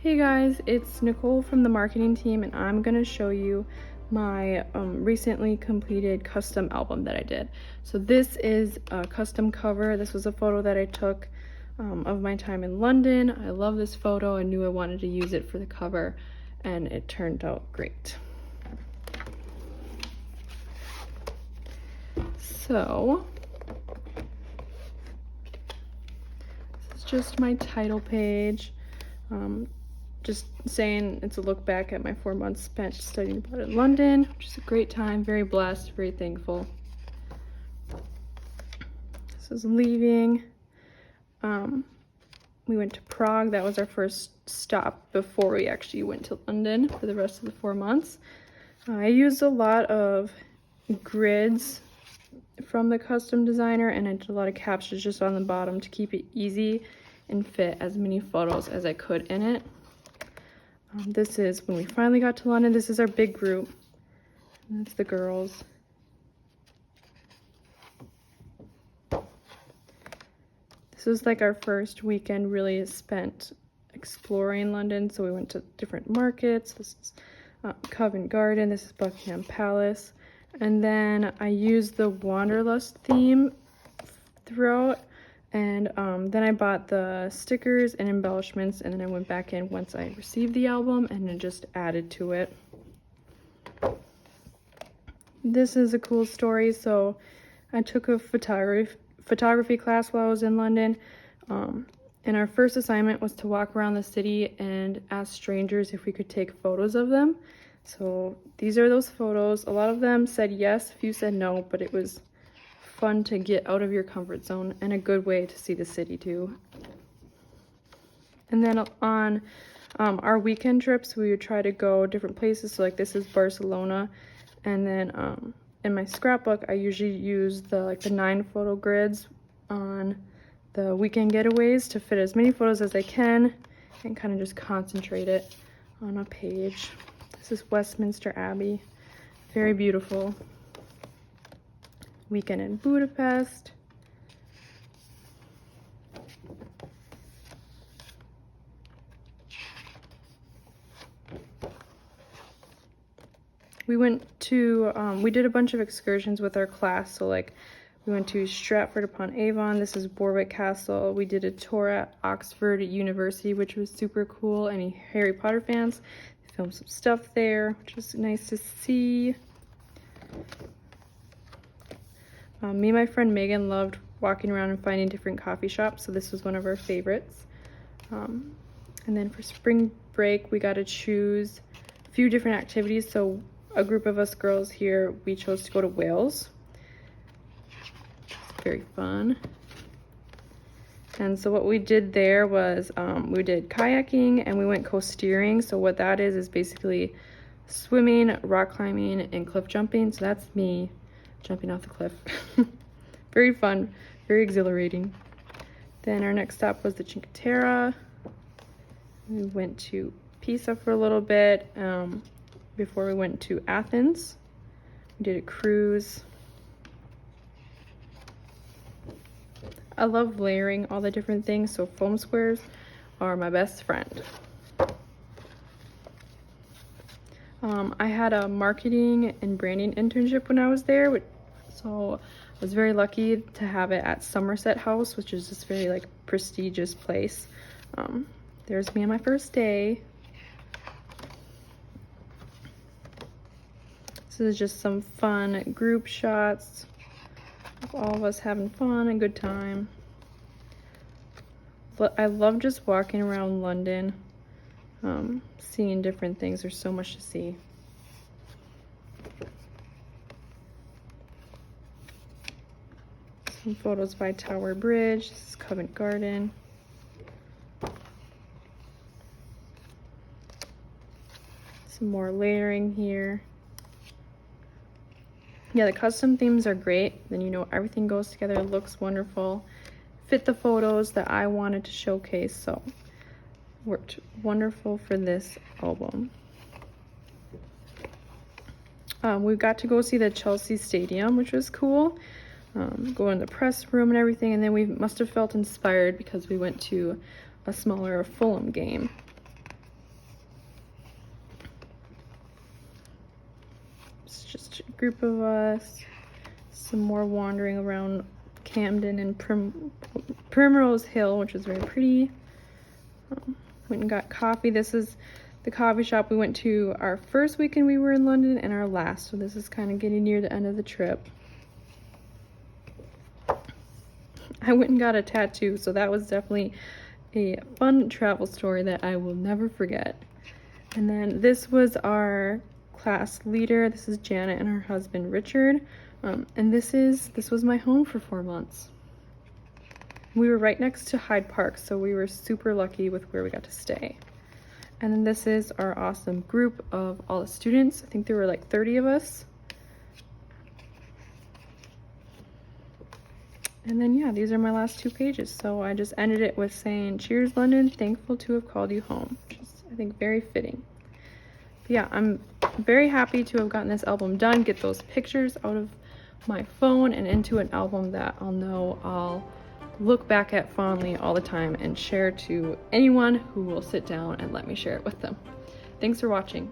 Hey guys, it's Nicole from the marketing team, and I'm gonna show you my recently completed custom album that I did. So this is a custom cover. This was a photo that I took of my time in London. I love this photo. I knew I wanted to use it for the cover, and it turned out great. So this is just my title page. Just saying it's a look back at my 4 months spent studying abroad in London, which is a great time, very blessed, very thankful. This is leaving. We went to Prague. That was our first stop before we actually went to London for the rest of the 4 months. I used a lot of grids from the custom designer, and I did a lot of captions just on the bottom to keep it easy and fit as many photos as I could in it. This is when we finally got to London. This is our big group. And that's the girls. This was like our first weekend really spent exploring London. So we went to different markets. This is Covent Garden. This is Buckingham Palace. And then I used the Wanderlust theme throughout. And then I bought the stickers and embellishments, and then I went back in once I received the album and then just added to it. This is a cool story. So I took a photography class while I was in London, and our first assignment was to walk around the city and ask strangers if we could take photos of them. So these are those photos. A lot of them said yes, a few said no, but it was fun to get out of your comfort zone and a good way to see the city too. And then on our weekend trips, we would try to go different places. So like this is Barcelona, and then in my scrapbook I usually use the 9 photo grids on the weekend getaways to fit as many photos as I can and kind of just concentrate it on a page. This is Westminster Abbey, very beautiful. Weekend in Budapest. We went to, we did a bunch of excursions with our class. So like we went to Stratford upon Avon. This is Warwick Castle. We did a tour at Oxford University, which was super cool. Any Harry Potter fans? They filmed some stuff there, which was nice to see. Me and my friend Megan loved walking around and finding different coffee shops, so this was one of our favorites. And then for spring break, we got to choose a few different activities. So a group of us girls here, we chose to go to Wales. It's very fun. And so what we did there was we did kayaking and we went coasteering. So what that is basically swimming, rock climbing, and cliff jumping. So that's me jumping off the cliff. Very fun, very exhilarating. Then our next stop was the Cinque Terre. We went to Pisa for a little bit before we went to Athens. We did a cruise. I love layering all the different things, so foam squares are my best friend. I had a marketing and branding internship when I was there, so I was very lucky to have it at Somerset House, which is this very like prestigious place. There's me on my first day. This is just some fun group shots of all of us having fun and good time. But I love just walking around London, seeing different things. There's so much to see. Some photos by Tower Bridge. This is Covent Garden. Some more layering here. Yeah, the custom themes are great. Then you know everything goes together, it looks wonderful. Fit the photos that I wanted to showcase, so worked wonderful for this album. We got to go see the Chelsea Stadium, which was cool. Go in the press room and everything, and then we must have felt inspired because we went to a smaller Fulham game. group of us. Some more wandering around Camden and Primrose Hill, which is very pretty. Went and got coffee. This is the coffee shop we went to our first weekend we were in London and our last, so this is kind of getting near the end of the trip. I went and got a tattoo, so that was definitely a fun travel story that I will never forget. And then this was our class leader. This is Janet and her husband Richard. And this was my home for 4 months. We were right next to Hyde Park, so we were super lucky with where we got to stay. And then this is our awesome group of all the students. I think there were like 30 of us. And then yeah, these are my last 2 pages. So I just ended it with saying, "Cheers, London, thankful to have called you home," which is, I think, very fitting. But yeah, I'm very happy to have gotten this album done, get those pictures out of my phone and into an album that I'll look back at fondly all the time and share to anyone who will sit down and let me share it with them. Thanks for watching.